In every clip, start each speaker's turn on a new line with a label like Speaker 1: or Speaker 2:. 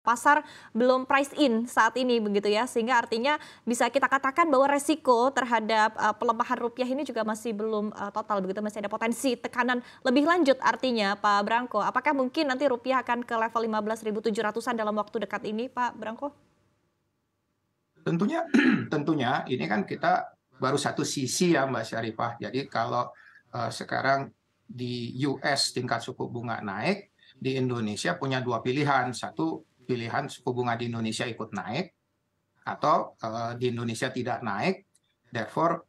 Speaker 1: pasar belum price in saat ini begitu ya, sehingga artinya bisa kita katakan bahwa resiko terhadap pelemahan rupiah ini juga masih belum total begitu, masih ada potensi tekanan lebih lanjut artinya Pak Branko. Apakah mungkin nanti rupiah akan ke level 15.700-an dalam waktu dekat ini Pak Branko?
Speaker 2: Tentunya tentunya ini kan kita baru satu sisi ya Mbak Syarifah. Jadi kalau sekarang di US tingkat suku bunga naik, di Indonesia punya dua pilihan. Satu pilihan suku bunga di Indonesia ikut naik, atau di Indonesia tidak naik, therefore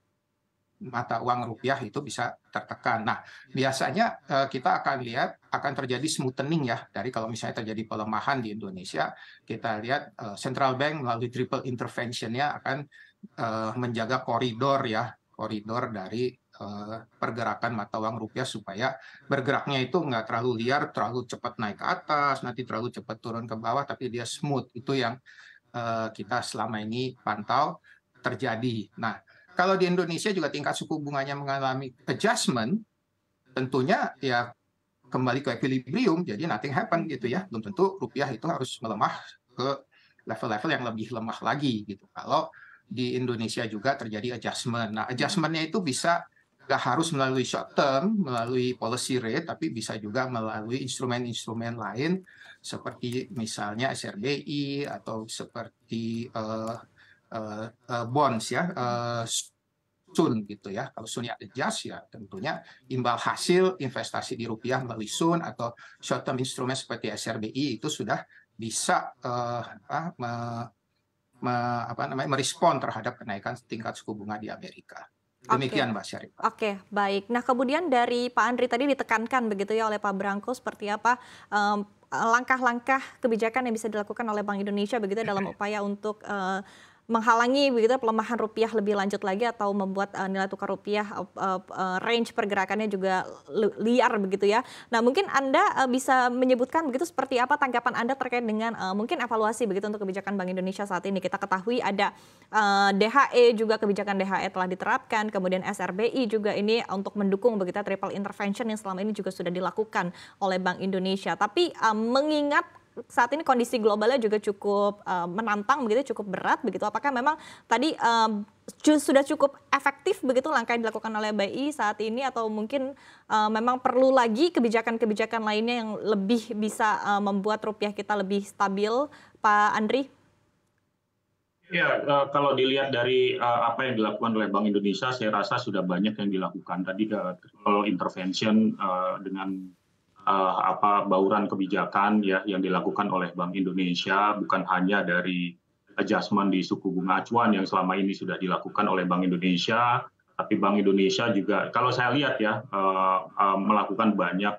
Speaker 2: mata uang rupiah itu bisa tertekan. Nah, biasanya kita akan lihat akan terjadi smoothening ya dari kalau misalnya terjadi pelemahan di Indonesia, kita lihat central bank melalui triple intervention-nya akan menjaga koridor dari pergerakan mata uang rupiah supaya bergeraknya itu nggak terlalu liar, terlalu cepat naik ke atas, nanti terlalu cepat turun ke bawah, tapi dia smooth. Itu yang kita selama ini pantau terjadi. Nah, kalau di Indonesia juga tingkat suku bunganya mengalami adjustment, tentunya ya kembali ke equilibrium, jadi nothing happen gitu ya. Belum tentu rupiah itu harus melemah ke level-level yang lebih lemah lagi gitu. Kalau di Indonesia juga terjadi adjustment. Nah, adjustmentnya itu bisa nggak harus melalui short term, melalui policy rate, tapi bisa juga melalui instrumen-instrumen lain seperti misalnya SRBI atau seperti bonds ya, Sun gitu ya. Kalau Sun adjust ya tentunya imbal hasil investasi di rupiah melalui Sun atau short term instrumen seperti SRBI itu sudah bisa merespon terhadap kenaikan tingkat suku bunga di Amerika.
Speaker 1: Oke.
Speaker 2: Demikian Mbak Syarifah.
Speaker 1: Oke, baik. Nah, kemudian dari Pak Andri tadi ditekankan begitu ya oleh Pak Branko seperti apa langkah-langkah kebijakan yang bisa dilakukan oleh Bank Indonesia begitu dalam upaya untuk menghalangi begitu pelemahan rupiah lebih lanjut lagi atau membuat nilai tukar rupiah range pergerakannya juga liar begitu ya. Nah, mungkin Anda bisa menyebutkan begitu seperti apa tanggapan Anda terkait dengan mungkin evaluasi begitu untuk kebijakan Bank Indonesia saat ini. Kita ketahui ada DHE juga, kebijakan DHE telah diterapkan, kemudian SRBI juga ini untuk mendukung begitu triple intervention yang selama ini juga sudah dilakukan oleh Bank Indonesia. Tapi mengingat saat ini kondisi globalnya juga cukup menantang begitu, cukup berat begitu. Apakah memang tadi sudah cukup efektif begitu langkah yang dilakukan oleh BI saat ini, atau mungkin memang perlu lagi kebijakan-kebijakan lainnya yang lebih bisa membuat rupiah kita lebih stabil, Pak Andri?
Speaker 3: Ya, kalau dilihat dari apa yang dilakukan oleh Bank Indonesia, saya rasa sudah banyak yang dilakukan. Tadi triple intervention dengan bauran kebijakan ya yang dilakukan oleh Bank Indonesia, bukan hanya dari adjustment di suku bunga acuan yang selama ini sudah dilakukan oleh Bank Indonesia, tapi Bank Indonesia juga kalau saya lihat ya melakukan banyak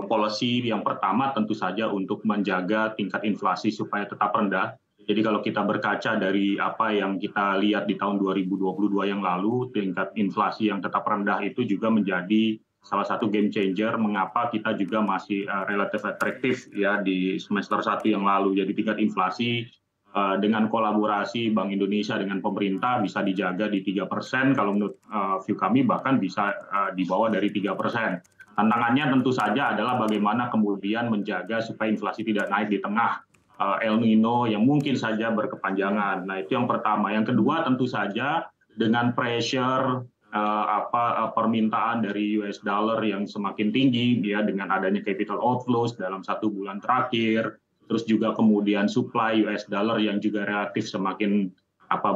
Speaker 3: policy. Yang pertama tentu saja untuk menjaga tingkat inflasi supaya tetap rendah. Jadi kalau kita berkaca dari apa yang kita lihat di tahun 2022 yang lalu, tingkat inflasi yang tetap rendah itu juga menjadi salah satu game changer mengapa kita juga masih relatif atraktif ya di semester 1 yang lalu. Jadi tingkat inflasi dengan kolaborasi Bank Indonesia dengan pemerintah bisa dijaga di 3%, kalau menurut view kami bahkan bisa di bawah dari 3%. Tantangannya tentu saja adalah bagaimana kemudian menjaga supaya inflasi tidak naik di tengah El Nino yang mungkin saja berkepanjangan. Nah, itu yang pertama. Yang kedua tentu saja dengan pressure permintaan dari US dollar yang semakin tinggi ya dengan adanya capital outflows dalam 1 bulan terakhir, terus juga kemudian supply US dollar yang juga relatif semakin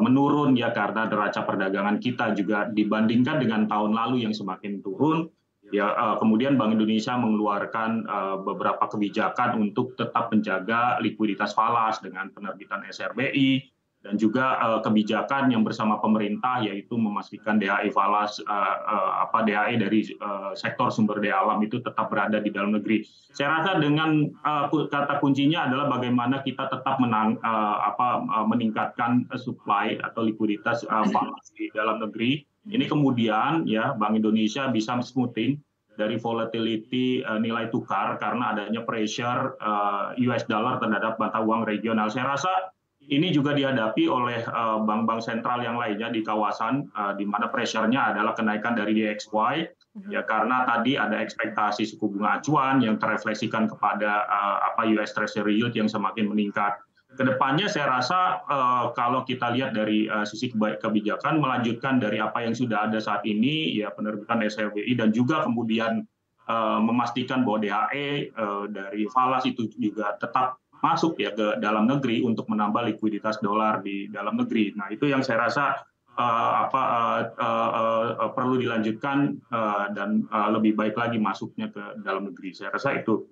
Speaker 3: menurun ya karena neraca perdagangan kita juga dibandingkan dengan tahun lalu yang semakin turun. Ya, kemudian Bank Indonesia mengeluarkan beberapa kebijakan untuk tetap menjaga likuiditas falas dengan penerbitan SRBI dan juga kebijakan yang bersama pemerintah yaitu memastikan DHE falas DHE dari sektor sumber daya alam itu tetap berada di dalam negeri. Saya rasa dengan kata kuncinya adalah bagaimana kita tetap meningkatkan supply atau likuiditas falas di dalam negeri. Ini kemudian ya Bank Indonesia bisa smoothing dari volatility nilai tukar karena adanya pressure US dollar terhadap mata uang regional. Saya rasa ini juga dihadapi oleh bank-bank sentral yang lainnya di kawasan, di mana pressure-nya adalah kenaikan dari DXY, ya karena tadi ada ekspektasi suku bunga acuan yang terefleksikan kepada US Treasury yield yang semakin meningkat. Kedepannya saya rasa kalau kita lihat dari sisi kebijakan melanjutkan dari apa yang sudah ada saat ini, ya penerbitan SLBI dan juga kemudian memastikan bahwa DHE dari falas itu juga tetap masuk ya ke dalam negeri untuk menambah likuiditas dolar di dalam negeri. Nah itu yang saya rasa perlu dilanjutkan dan lebih baik lagi masuknya ke dalam negeri. Saya rasa itu.